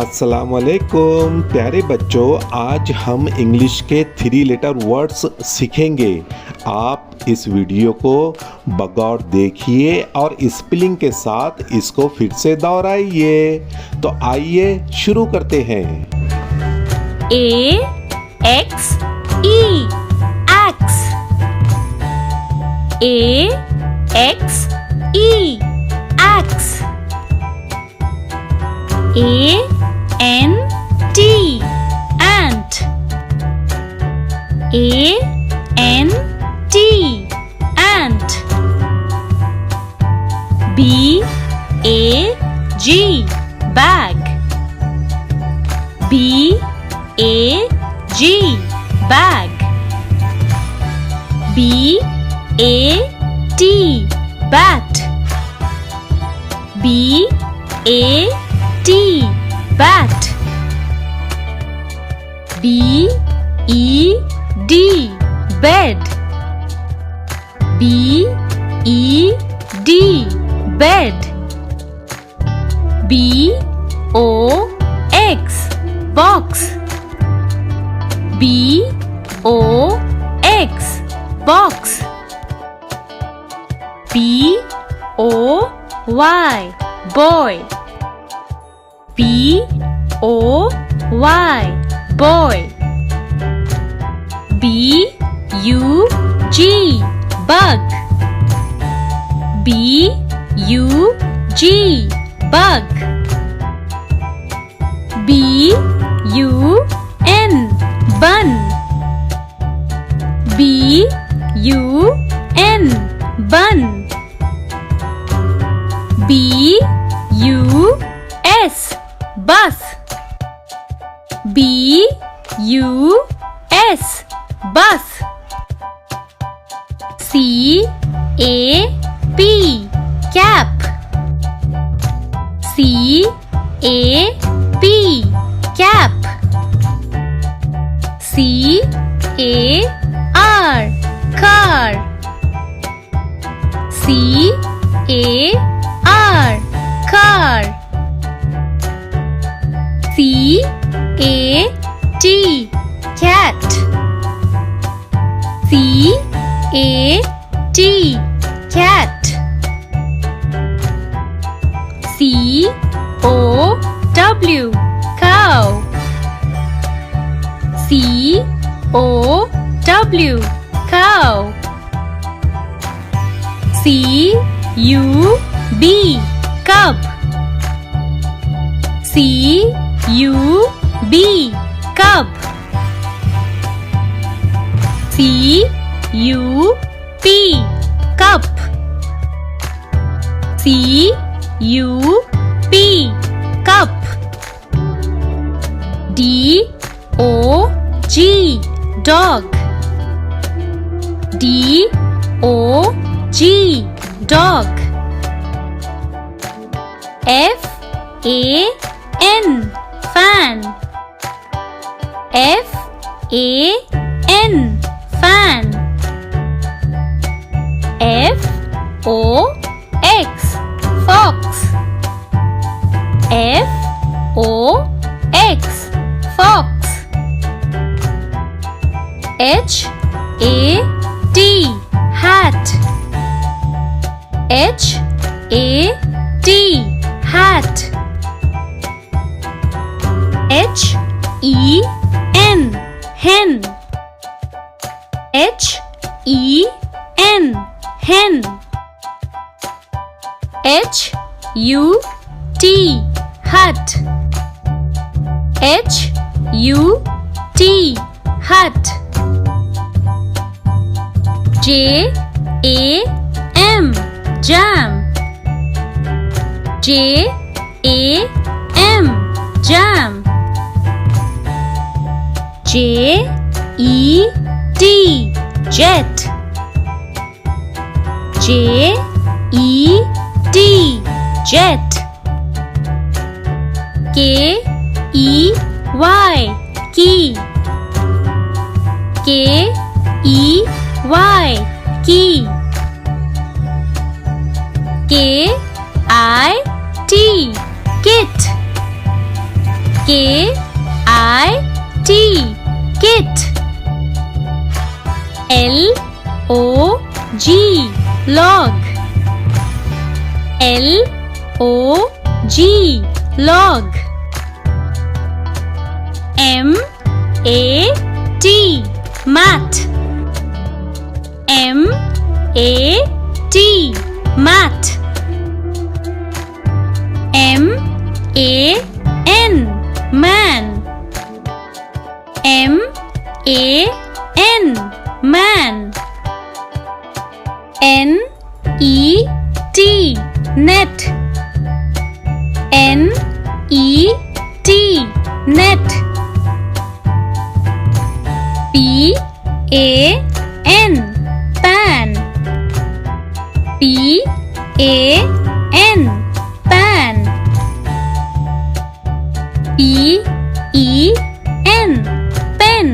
अस्सलाम वालेकुम प्यारे बच्चों, आज हम इंग्लिश के 3 लेटर वर्ड्स सीखेंगे। आप इस वीडियो को बगौर देखिए और स्पेलिंग के साथ इसको फिर से दोहराइए। तो आइए शुरू करते हैं। AXE axe, AXE axe, ANT ant, ANT ant, BAG bag, BAG bag, BAT bat, BAT bat, BED bed, BED bed, BOX box, BOX box, BOY boy, BOY boy, BUG bug, BUG bug, BUN bun, BUN bun, BUS bus, BUS bus, CAP cap, CAP cap, CAR car, CAR car, CAT cat, CAT cat, COW cow, COW cow, CUB cub, CUB cub, CUP cup, CUP cup, DOG dog, DOG dog, FAN fan, FAN fan, FOX fox, FOX fox, HAT hat, HAT hat, HEN hen, HEN hen, HUT hut, HUT hut, JAM jam, JAM jam, JET jet, JET jet, KEY key, KEY key, KIT kit, K-I-T, kit. L-O-G, log. L-O-G, log. M-A-T, mat. M-A-T, mat. M-A-N, man. M-A-N, man. N-E-T, net. N-E-T, net. P-A-N, pan. P-A-N, pan. P-E-N, pen.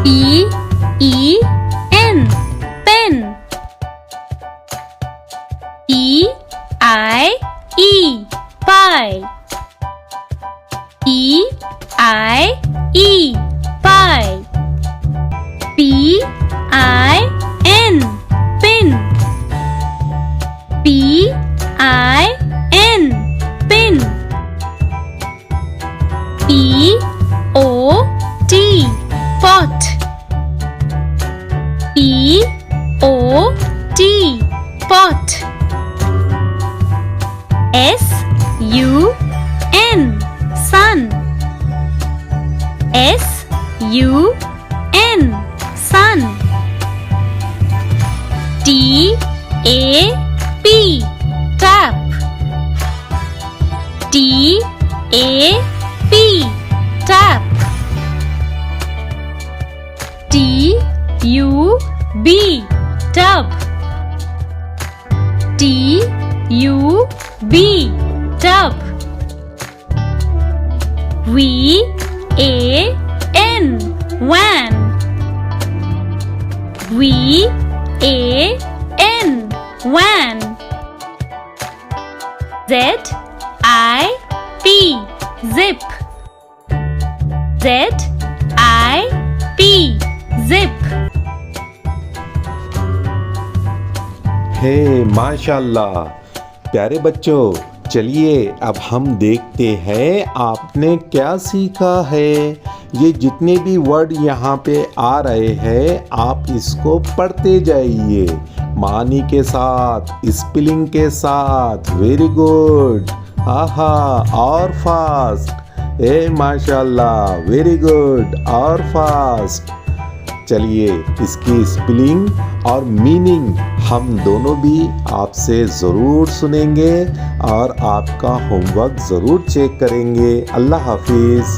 P-E-N, pen. E-I-E, pie. E-I-E, pie. P-I-N, pin. P-I-N, pin. P-O-T, pot. P-O-T, pot. S-U-N, sun. S-U-N, sun. T-A-P, tap. T-A-P, tap. T-U-B, tub. T-U-B, tub. V-A-N, van. V-A-N, van. Z-I-P, zip. Z-I-P, zip. हे माशाल्लाह प्यारे बच्चों, चलिए अब हम देखते हैं आपने क्या सीखा है। ये जितने भी वर्ड यहाँ पे आ रहे हैं आप इसको पढ़ते जाइए मानी के साथ, स्पेलिंग के साथ। वेरी गुड, आहा, और फास्ट। ए माशाल्लाह, वेरी गुड, और फास्ट। चलिए इसकी स्पेलिंग और मीनिंग हम दोनों भी आपसे ज़रूर सुनेंगे और आपका होमवर्क ज़रूर चेक करेंगे। अल्लाह हाफिज़।